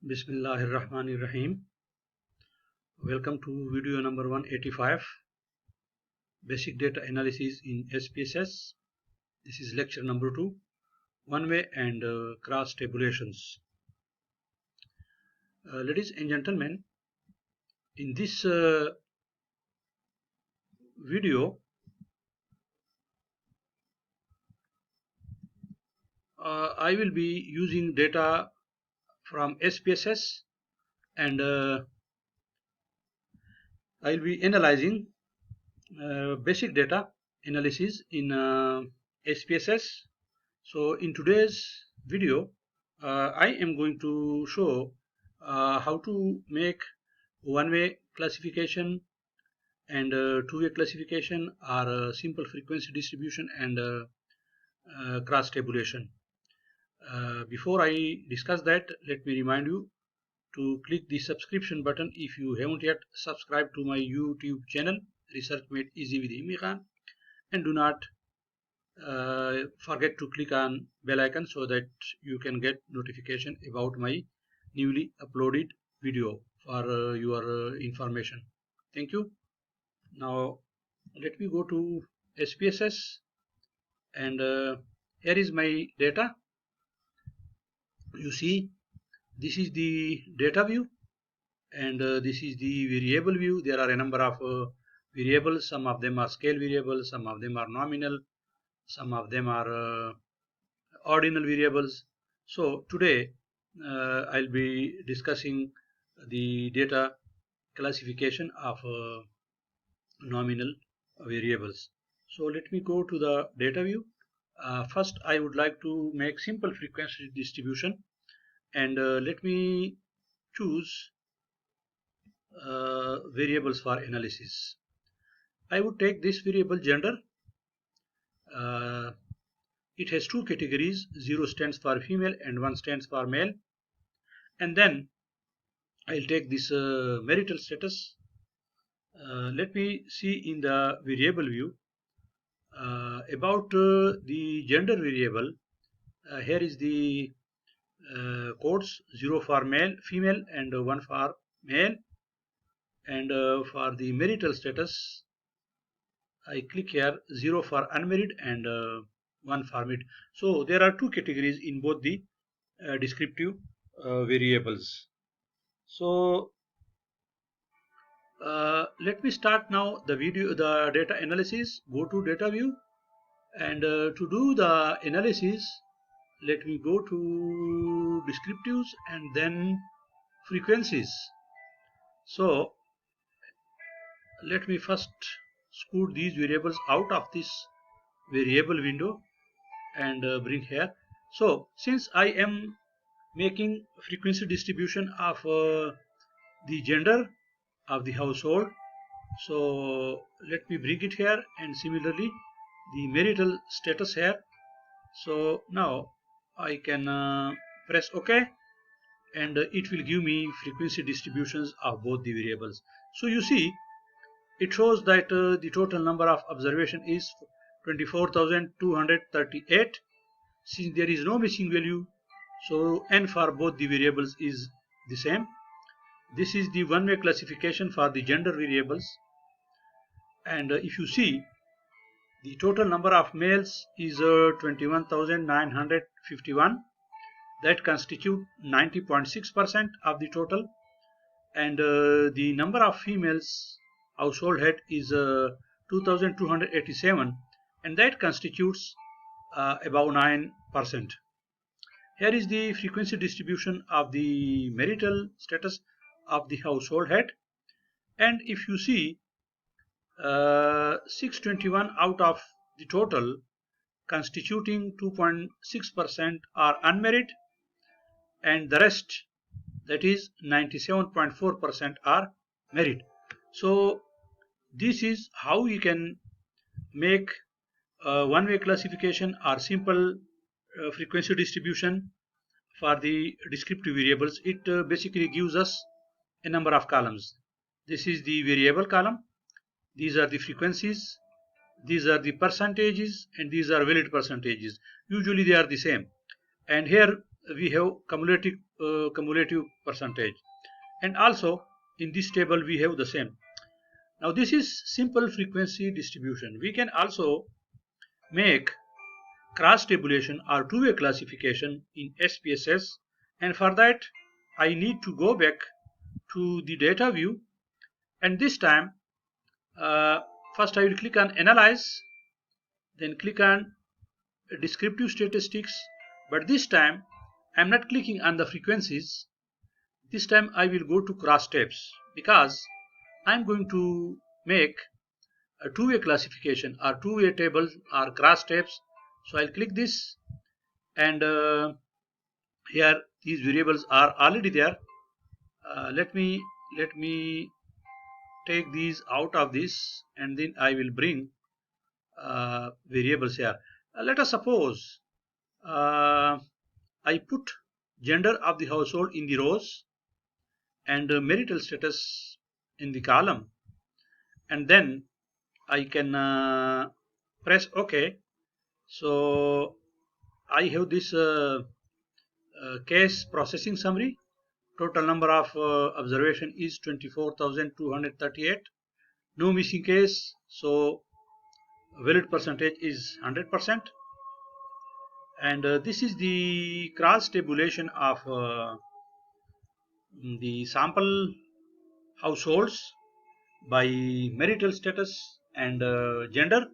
Bismillahirrahmanirrahim. Welcome to video number 185, Basic Data Analysis in SPSS. This is lecture number 2, one-way and cross tabulations. Ladies and gentlemen, in this video, I will be using data from SPSS and I will be analyzing basic data analysis in SPSS. So in today's video, I am going to show how to make one-way classification and two-way classification or simple frequency distribution and cross tabulation. Before I discuss that, let me remind you to click the subscription button if you haven't yet subscribed to my YouTube channel, Research Made Easy with Himi Khan, and do not forget to click on bell icon so that you can get notification about my newly uploaded video for your information. Thank you. Now let me go to SPSS and here is my data. You see, this is the data view and this is the variable view. There are a number of variables. Some of them are scale variables, some of them are nominal, some of them are ordinal variables. So today I'll be discussing the data classification of nominal variables. So let me go to the data view. First I would like to make simple frequency distribution and let me choose variables for analysis. I would take this variable gender. It has two categories, 0 stands for female and 1 stands for male. And then I'll take this marital status. Let me see in the variable view about the gender variable. Here is the codes, 0 for female and 1 for male. And for the marital status, I click here 0 for unmarried and 1 for married. So there are two categories in both the descriptive variables. So let me start now the data analysis. Go to data view and to do the analysis, let me go to descriptives and then frequencies. So let me first scoot these variables out of this variable window and bring here. So since I am making frequency distribution of the gender of the household, so let me bring it here, and similarly the marital status here. So now I can press OK and it will give me frequency distributions of both the variables. So you see, it shows that the total number of observation is 24,238. Since there is no missing value, so n for both the variables is the same. This is the one-way classification for the gender variables. And if you see, the total number of males is 21,951. That constitute 90.6% of the total. And the number of females household head is 2,287, and that constitutes about 9%. Here is the frequency distribution of the marital status of the household head, and if you see, 621 out of the total, constituting 2.6%, are unmarried, and the rest, that is 97.4%, are married. So this is how you can make one-way classification or simple frequency distribution for the descriptive variables. It basically gives us a number of columns. This is the variable column. These are the frequencies. These are the percentages, and these are valid percentages. Usually they are the same. And here we have cumulative percentage, and also in this table we have the same. Now this is simple frequency distribution. We can also make cross tabulation or two-way classification in SPSS, and for that I need to go back to the data view, and this time first I will click on analyze, then click on descriptive statistics, but this time I'm not clicking on the frequencies. This time I will go to cross tabs because I'm going to make a two-way classification or two-way tables or cross tabs. So I'll click this, and here these variables are already there. Let me take these out of this, and then I will bring variables here. Let us suppose I put gender of the household in the rows and marital status in the column, and then I can press OK. So I have this case processing summary. Total number of observation is 24,238. No missing case, so valid percentage is 100%. And this is the cross tabulation of the sample households by marital status and gender.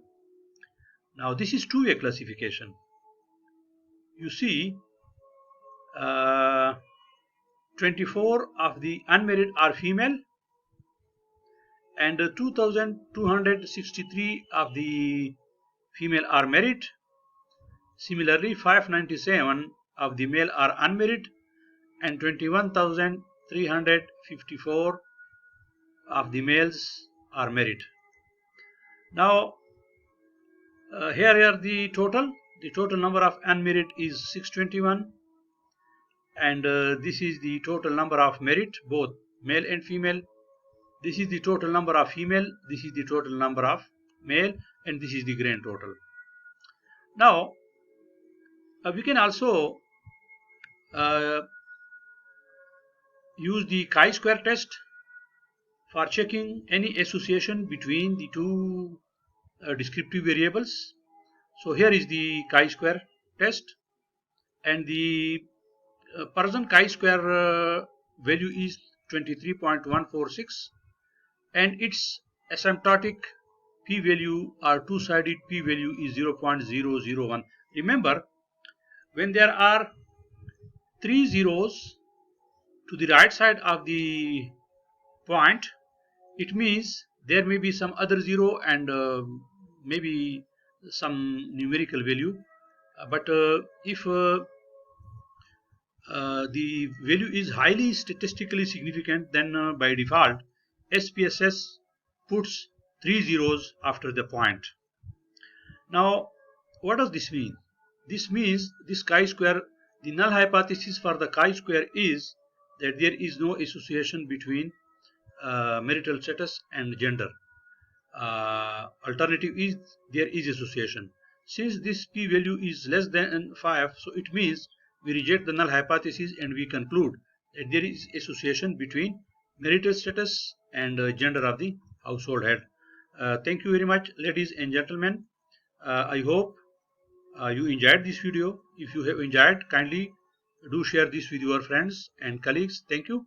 Now this is two-way classification. You see 24 of the unmarried are female, and 2,263 of the female are married. Similarly, 597 of the male are unmarried, and 21,354 of the males are married. Now here are the total. The total number of unmarried is 621, and this is the total number of married, both male and female. This is the total number of female, this is the total number of male, and this is the grand total. Now we can also use the chi-square test for checking any association between the two descriptive variables. So here is the chi-square test, and the Parsons chi-square value is 23.146, and its asymptotic p-value or two-sided p-value is 0.001. Remember, when there are three zeros to the right side of the point, it means there may be some other zero and maybe some numerical value. But if the value is highly statistically significant, then by default SPSS puts three zeros after the point. Now what does this mean? This means this chi-square, the null hypothesis for the chi-square is that there is no association between marital status and gender. Alternative is there is association. Since this p-value is less than 5, so it means we reject the null hypothesis and we conclude that there is association between marital status and gender of the household head. Thank you very much, ladies and gentlemen. I hope you enjoyed this video. If you have enjoyed, kindly do share this with your friends and colleagues. Thank you.